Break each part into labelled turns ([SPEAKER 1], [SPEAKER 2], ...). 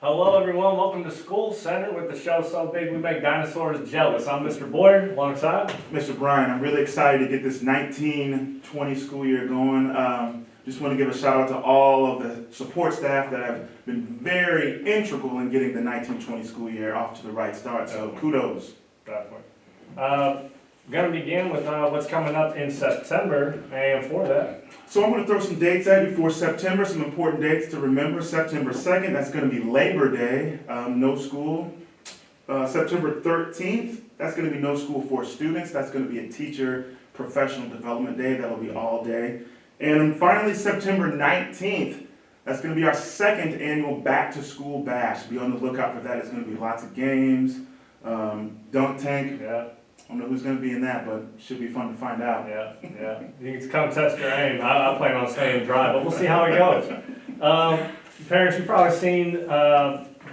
[SPEAKER 1] Hello everyone, welcome to School Center with the show So Big We Make Dinosaurs Jealous. I'm Mr. Boyer, alongside
[SPEAKER 2] Mr. Bryan. I'm really excited to get this 1920 school year going. Just want to give a shout out to all of the support staff that have been very integral in getting the 1920 school year off to the right start, so kudos.
[SPEAKER 1] Definitely. Going to begin with what's coming up in September, and for that.
[SPEAKER 2] So I'm going to throw some dates at you for September, some important dates to remember. September 2nd, that's going to be Labor Day, no school. September 13th, that's going to be no school for students. That's going to be a teacher professional development day. That'll be all day. And finally, September 19th, that's going to be our second annual Back to School Bash. Be on the lookout for that. It's going to be lots of games, dunk tank.
[SPEAKER 1] Yeah.
[SPEAKER 2] I don't know who's going to be in that, but it should be fun to find out.
[SPEAKER 1] Yeah. You can come test your aim. I plan on staying dry, but we'll see how it goes. Parents, you've probably seen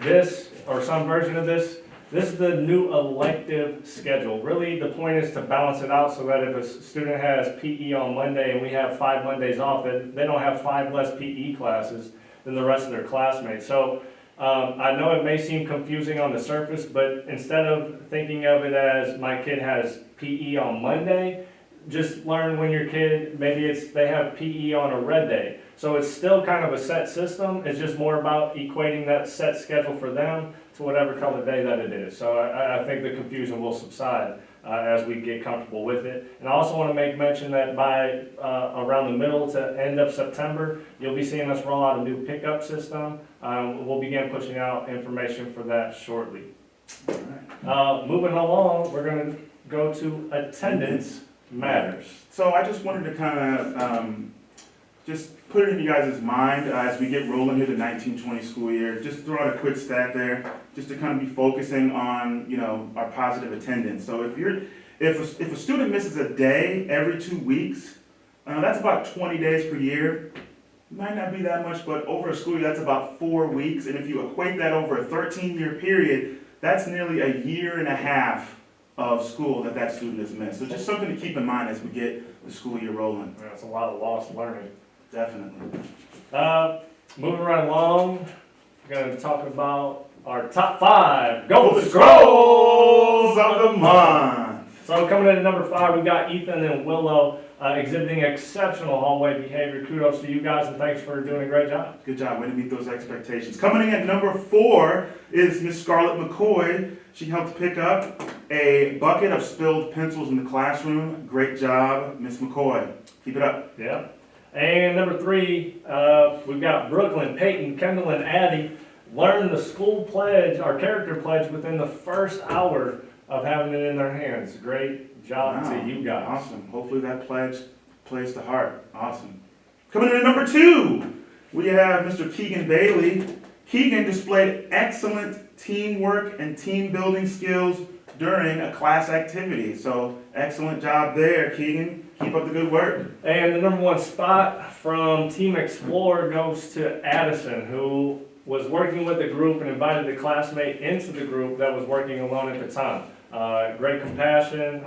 [SPEAKER 1] this or some version of this. This is the new elective schedule. Really, the point is to balance it out so that if a student has PE on Monday and we have 5 Mondays off, that they don't have 5 less PE classes than the rest of their classmates. So I know it may seem confusing on the surface, but instead of thinking of it as my kid has PE on Monday, just learn when your kid, maybe they have PE on a red day. So it's still kind of a set system. It's just more about equating that set schedule for them to whatever color day that it is. So I think the confusion will subside as we get comfortable with it. And I also want to make mention that by around the middle to end of September, you'll be seeing us roll out a new pickup system. We'll begin pushing out information for that shortly. Moving along, we're going to go to attendance matters.
[SPEAKER 2] So I just wanted to kind of just put it in you guys' mind as we get rolling here the 1920 school year. Just throw out a quick stat there, just to kind of be focusing on, you know, our positive attendance. So if a student misses a day every 2 weeks, that's about 20 days per year. Might not be that much, but over a school year, that's about 4 weeks. And if you equate that over a 13-year period, that's nearly a year and a half of school that student has missed. So just something to keep in mind as we get the school year rolling.
[SPEAKER 1] That's a lot of lost learning.
[SPEAKER 2] Definitely.
[SPEAKER 1] Moving right along, we're going to talk about our top 5 Gold Scrolls
[SPEAKER 2] of the month.
[SPEAKER 1] So coming in at number 5, we've got Ethan and Willow exhibiting exceptional hallway behavior. Kudos to you guys and thanks for doing a great job.
[SPEAKER 2] Good job, way to meet those expectations. Coming in at number 4 is Miss Scarlett McCoy. She helped pick up a bucket of spilled pencils in the classroom. Great job, Miss McCoy. Keep it up.
[SPEAKER 1] Yeah. And number 3, we've got Brooklyn, Peyton, Kendall, and Addie learn the school pledge, our character pledge, within the first hour of having it in their hands. Great job to you guys.
[SPEAKER 2] Awesome. Hopefully that pledge plays to heart. Awesome. Coming in at number 2, we have Mr. Keegan Bailey. Keegan displayed excellent teamwork and team building skills during a class activity. So excellent job there, Keegan. Keep up the good work.
[SPEAKER 1] And the number 1 spot from Team Explorer goes to Addison, who was working with the group and invited the classmate into the group that was working alone at the time. Great compassion,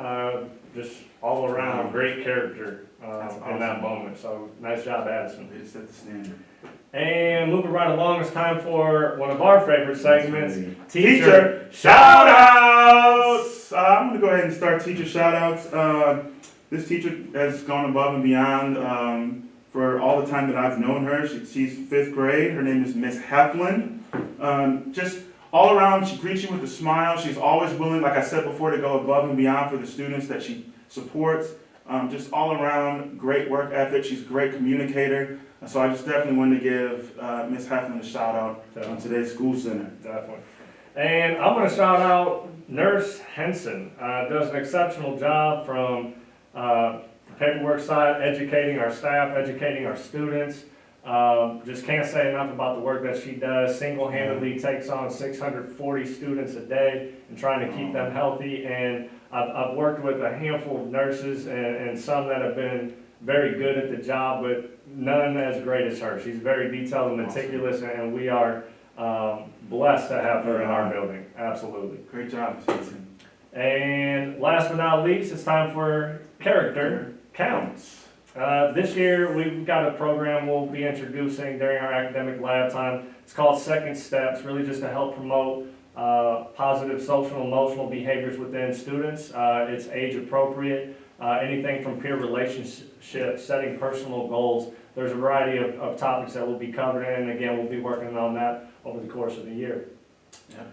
[SPEAKER 1] just all around great character awesome. In that moment. So nice job, Addison.
[SPEAKER 2] Way to set the standard.
[SPEAKER 1] And moving right along, it's time for one of our favorite segments,
[SPEAKER 2] Teacher Shout-Outs! I'm going to go ahead and start Teacher Shout-Outs. This teacher has gone above and beyond for all the time that I've known her. She's 5th grade. Her name is Miss Heflin. Just all around, she greets you with a smile. She's always willing, like I said before, to go above and beyond for the students that she supports. Just all around, great work ethic. She's a great communicator. So I just definitely wanted to give Miss Heflin a shout out on today's School Center.
[SPEAKER 1] Definitely. And I'm going to shout out Nurse Henson. Does an exceptional job from the paperwork side, educating our staff, educating our students. Just can't say enough about the work that she does. Single-handedly takes on 640 students a day and trying to keep them healthy. And I've worked with a handful of nurses and some that have been very good at the job, but none as great as her. She's very detailed and meticulous, and we are blessed to have her in our building. Absolutely.
[SPEAKER 2] Great job, Jason.
[SPEAKER 1] And last but not least, it's time for Character Counts. This year, we've got a program we'll be introducing during our academic lab time. It's called Second Steps, really just to help promote positive social and emotional behaviors within students. It's age appropriate, anything from peer relationships, setting personal goals. There's a variety of topics that will be covered, and again, we'll be working on that over the course of the year.
[SPEAKER 2] Yeah.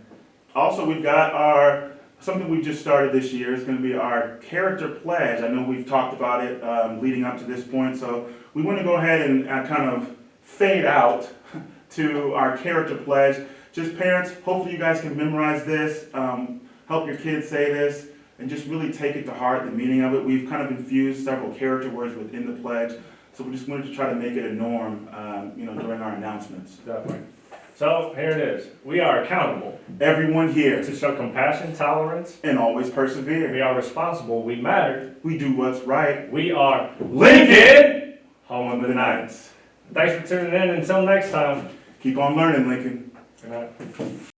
[SPEAKER 2] Also, we've got something we just started this year is going to be our character pledge. I know we've talked about it leading up to this point, so we want to go ahead and kind of fade out to our character pledge. Just parents, hopefully you guys can memorize this, help your kids say this, and just really take it to heart, the meaning of it. We've kind of infused several character words within the pledge, so we just wanted to try to make it a norm, during our announcements.
[SPEAKER 1] Definitely. So here it is. We are accountable
[SPEAKER 2] Everyone here,
[SPEAKER 1] to show compassion, tolerance.
[SPEAKER 2] and always persevere.
[SPEAKER 1] We are responsible. We matter.
[SPEAKER 2] We do what's right.
[SPEAKER 1] We are Lincoln,
[SPEAKER 2] Home of the Knights.
[SPEAKER 1] Thanks for tuning in. Until next time.
[SPEAKER 2] Keep on learning, Lincoln.
[SPEAKER 1] Good night.